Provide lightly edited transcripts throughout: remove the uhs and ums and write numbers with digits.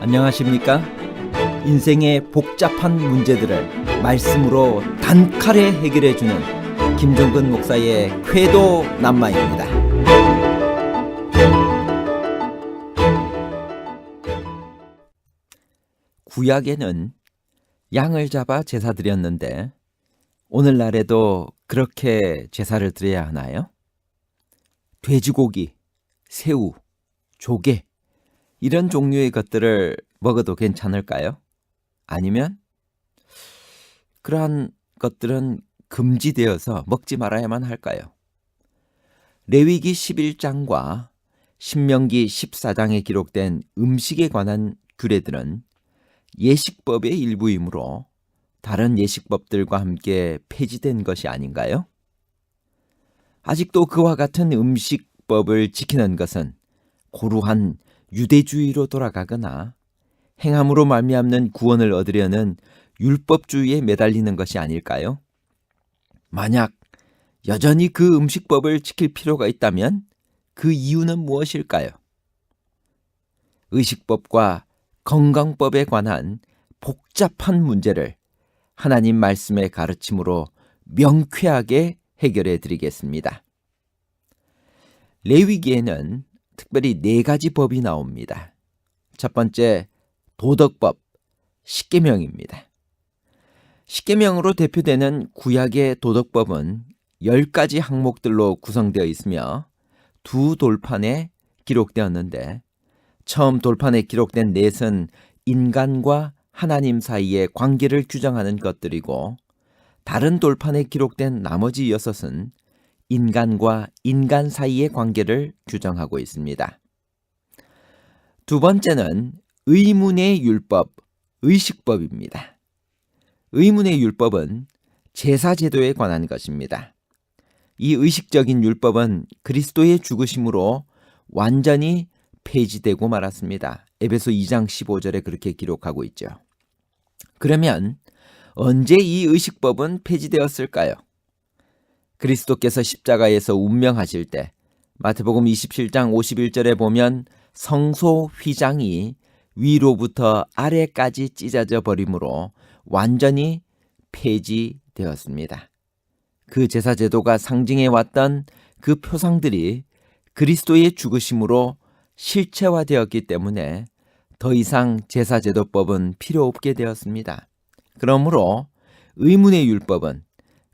안녕하십니까? 인생의 복잡한 문제들을 말씀으로 단칼에 해결해주는 김종근 목사의 쾌도 남마입니다. 구약에는 양을 잡아 제사 드렸는데 오늘날에도 그렇게 제사를 드려야 하나요? 돼지고기, 새우, 조개 이런 종류의 것들을 먹어도 괜찮을까요? 아니면 그러한 것들은 금지되어서 먹지 말아야만 할까요? 레위기 11장과 신명기 14장에 기록된 음식에 관한 규례들은 예식법의 일부이므로 다른 예식법들과 함께 폐지된 것이 아닌가요? 아직도 그와 같은 음식법을 지키는 것은 고루한 유대주의로 돌아가거나 행함으로 말미암는 구원을 얻으려는 율법주의에 매달리는 것이 아닐까요? 만약 여전히 그 음식법을 지킬 필요가 있다면 그 이유는 무엇일까요? 의식법과 건강법에 관한 복잡한 문제를 하나님 말씀의 가르침으로 명쾌하게 해결해 드리겠습니다. 레위기에는 특별히 4가지 법이 나옵니다. 첫 번째, 도덕법, 십계명입니다. 십계명으로 대표되는 구약의 도덕법은 10가지 항목들로 구성되어 있으며 두 돌판에 기록되었는데 처음 돌판에 기록된 넷은 인간과 하나님 사이의 관계를 규정하는 것들이고 다른 돌판에 기록된 나머지 6은 인간과 인간 사이의 관계를 규정하고 있습니다. 두 번째는 의문의 율법, 의식법입니다. 의문의 율법은 제사제도에 관한 것입니다. 이 의식적인 율법은 그리스도의 죽으심으로 완전히 폐지되고 말았습니다. 에베소 2장 15절에 그렇게 기록하고 있죠. 그러면 언제 이 의식법은 폐지되었을까요? 그리스도께서 십자가에서 운명하실 때 마태복음 27장 51절에 보면 성소 휘장이 위로부터 아래까지 찢어져 버림으로 완전히 폐지되었습니다. 그 제사제도가 상징해 왔던 그 표상들이 그리스도의 죽으심으로 실체화되었기 때문에 더 이상 제사제도법은 필요 없게 되었습니다. 그러므로 의문의 율법은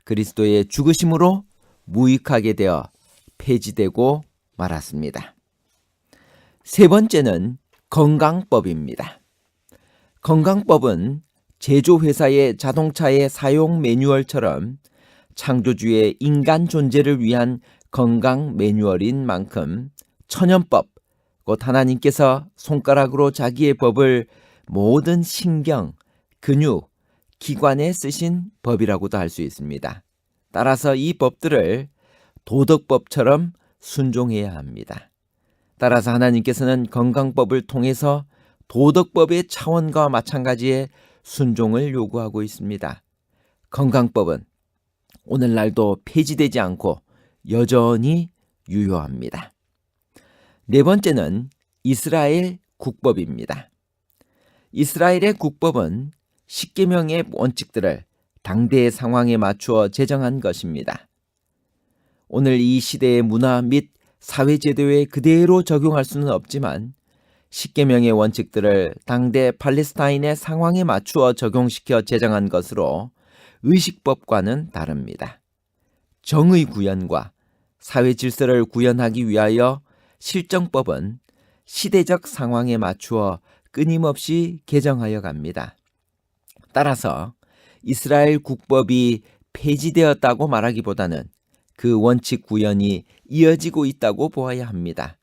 그리스도의 죽으심으로 무익하게 되어 폐지되고 말았습니다. 세 번째는 건강법입니다. 건강법은 제조회사의 자동차의 사용 매뉴얼처럼 창조주의 인간 존재를 위한 건강 매뉴얼인 만큼 천연법, 곧 하나님께서 손가락으로 자기의 법을 모든 신경, 근육, 기관에 쓰신 법이라고도 할 수 있습니다. 따라서 이 법들을 도덕법처럼 순종해야 합니다. 따라서 하나님께서는 건강법을 통해서 도덕법의 차원과 마찬가지의 순종을 요구하고 있습니다. 건강법은 오늘날도 폐지되지 않고 여전히 유효합니다. 네 번째는 이스라엘 국법입니다. 이스라엘의 국법은 십계명의 원칙들을 당대의 상황에 맞추어 제정한 것입니다. 오늘 이 시대의 문화 및 사회제도에 그대로 적용할 수는 없지만 십계명의 원칙들을 당대 팔레스타인의 상황에 맞추어 적용시켜 제정한 것으로 의식법과는 다릅니다. 정의 구현과 사회 질서를 구현하기 위하여 실정법은 시대적 상황에 맞추어 끊임없이 개정하여 갑니다. 따라서 이스라엘 국법이 폐지되었다고 말하기보다는 그 원칙 구현이 이어지고 있다고 보아야 합니다.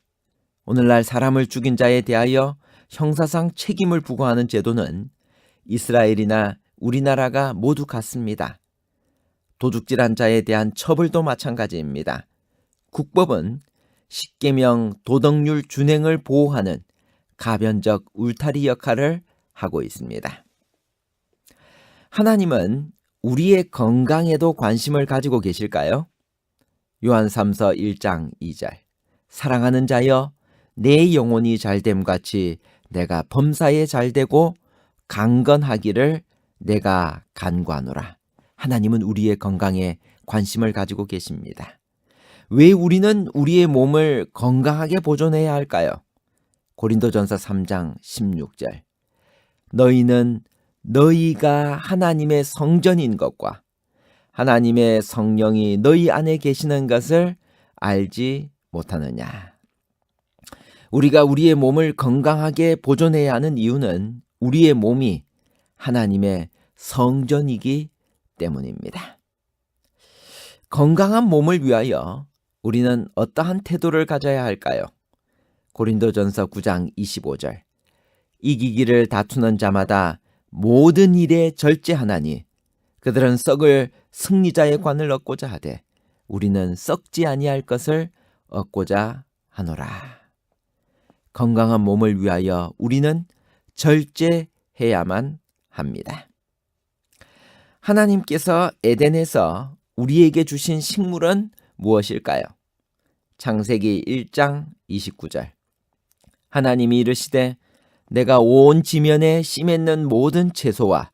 오늘날 사람을 죽인 자에 대하여 형사상 책임을 부과하는 제도는 이스라엘이나 우리나라가 모두 같습니다. 도둑질한 자에 대한 처벌도 마찬가지입니다. 국법은 십계명 도덕률 준행을 보호하는 가변적 울타리 역할을 하고 있습니다. 하나님은 우리의 건강에도 관심을 가지고 계실까요? 요한 3서 1장 2절 사랑하는 자여 내 영혼이 잘됨 같이 내가 범사에 잘되고 강건하기를 내가 간구하노라. 하나님은 우리의 건강에 관심을 가지고 계십니다. 왜 우리는 우리의 몸을 건강하게 보존해야 할까요? 고린도전서 3장 16절. 너희는 너희가 하나님의 성전인 것과 하나님의 성령이 너희 안에 계시는 것을 알지 못하느냐. 우리가 우리의 몸을 건강하게 보존해야 하는 이유는 우리의 몸이 하나님의 성전이기 때문입니다. 건강한 몸을 위하여 우리는 어떠한 태도를 가져야 할까요? 고린도전서 9장 25절. 이기기를 다투는 자마다 모든 일에 절제하나니 그들은 썩을 승리자의 관을 얻고자 하되 우리는 썩지 아니할 것을 얻고자 하노라. 건강한 몸을 위하여 우리는 절제해야만 합니다. 하나님께서 에덴에서 우리에게 주신 식물은 무엇일까요? 창세기 1장 29절. 하나님이 이르시되 내가 온 지면에 씨 맺는 모든 채소와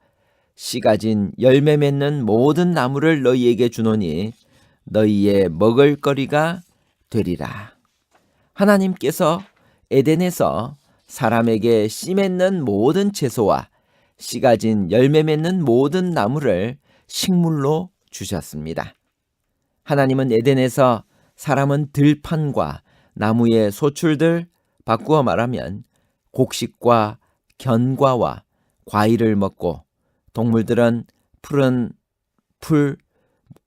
씨 가진 열매 맺는 모든 나무를 너희에게 주노니 너희의 먹을거리가 되리라. 하나님께서 에덴에서 사람에게 씨 맺는 모든 채소와 씨 가진 열매 맺는 모든 나무를 식물로 주셨습니다. 하나님은 에덴에서 사람은 들판과 나무의 소출들, 바꾸어 말하면 곡식과 견과와 과일을 먹고 동물들은 푸른 풀,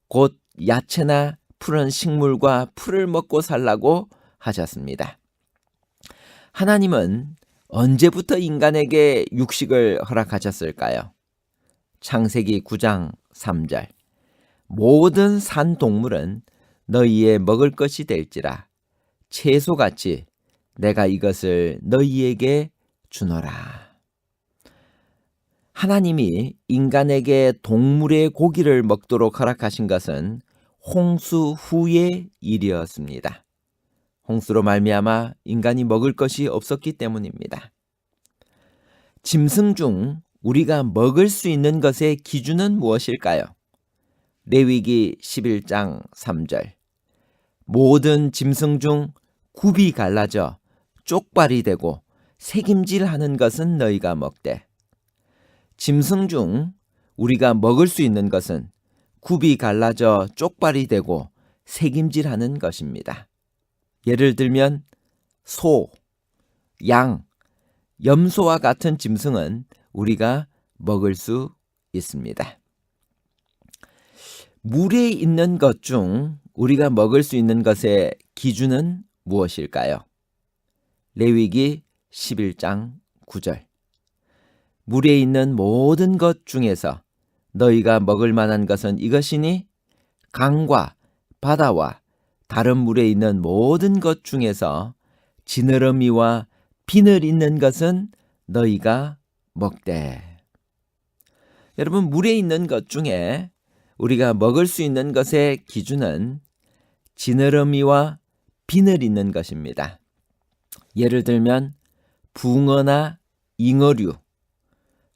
곧 야채나 푸른 식물과 풀을 먹고 살라고 하셨습니다. 하나님은 언제부터 인간에게 육식을 허락하셨을까요? 창세기 9장 3절. 모든 산 동물은 너희의 먹을 것이 될지라 채소같이 내가 이것을 너희에게 주노라. 하나님이 인간에게 동물의 고기를 먹도록 허락하신 것은 홍수 후의 일이었습니다. 홍수로 말미암아 인간이 먹을 것이 없었기 때문입니다. 짐승 중 우리가 먹을 수 있는 것의 기준은 무엇일까요? 레위기 11장 3절. 모든 짐승 중 굽이 갈라져 쪽발이 되고 새김질하는 것은 너희가 먹되. 짐승 중 우리가 먹을 수 있는 것은 굽이 갈라져 쪽발이 되고 새김질하는 것입니다. 예를 들면 소, 양, 염소와 같은 짐승은 우리가 먹을 수 있습니다. 물에 있는 것 중 우리가 먹을 수 있는 것의 기준은 무엇일까요? 레위기 11장 9절. 물에 있는 모든 것 중에서 너희가 먹을 만한 것은 이것이니 강과 바다와 다른 물에 있는 모든 것 중에서 지느러미와 비늘 있는 것은 너희가 먹되. 여러분, 물에 있는 것 중에 우리가 먹을 수 있는 것의 기준은 지느러미와 비늘 있는 것입니다. 예를 들면 붕어나 잉어류,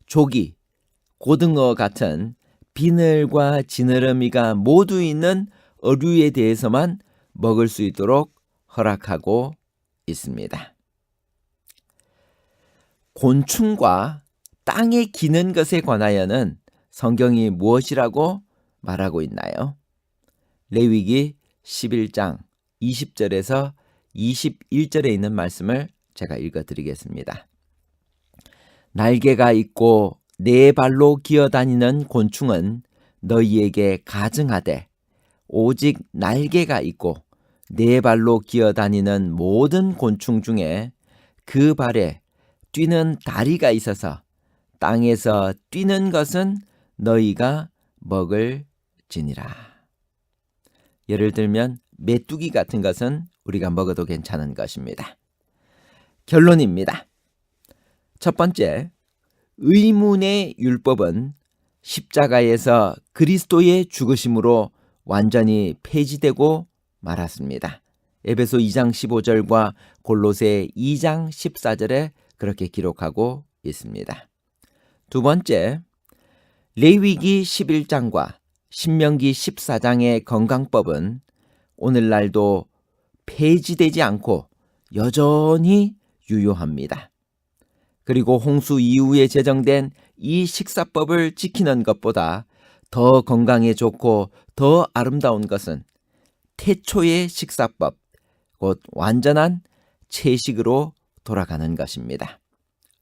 조기, 고등어 같은 비늘과 지느러미가 모두 있는 어류에 대해서만 먹을 수 있도록 허락하고 있습니다. 곤충과 땅에 기는 것에 관하여는 성경이 무엇이라고 말하고 있나요? 레위기 11장 20절에서 21절에 있는 말씀을 제가 읽어드리겠습니다. 날개가 있고 네 발로 기어다니는 곤충은 너희에게 가증하되 오직 날개가 있고 네 발로 기어다니는 모든 곤충 중에 그 발에 뛰는 다리가 있어서 땅에서 뛰는 것은 너희가 먹을지니라. 예를 들면 메뚜기 같은 것은 우리가 먹어도 괜찮은 것입니다. 결론입니다. 첫 번째, 의문의 율법은 십자가에서 그리스도의 죽으심으로 완전히 폐지되고 말았습니다. 에베소 2장 15절과 골로새 2장 14절에 그렇게 기록하고 있습니다. 두 번째, 레위기 11장과 신명기 14장의 건강법은 오늘날도 폐지되지 않고 여전히 유효합니다. 그리고 홍수 이후에 제정된 이 식사법을 지키는 것보다 더 건강에 좋고 더 아름다운 것은 태초의 식사법, 곧 완전한 채식으로 돌아가는 것입니다.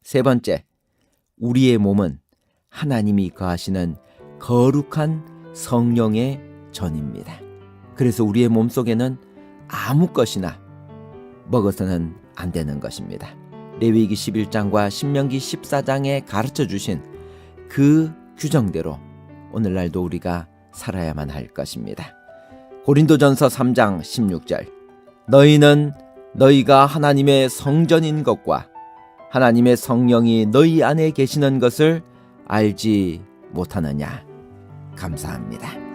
세 번째, 우리의 몸은 하나님이 거하시는 거룩한 성령의 전입니다. 그래서 우리의 몸속에는 아무 것이나 먹어서는 안 되는 것입니다. 레위기 11장과 신명기 14장에 가르쳐 주신 그 규정대로 오늘날도 우리가 살아야만 할 것입니다. 고린도전서 3장 16절, 너희는 너희가 하나님의 성전인 것과 하나님의 성령이 너희 안에 계시는 것을 알지 못하느냐. 감사합니다.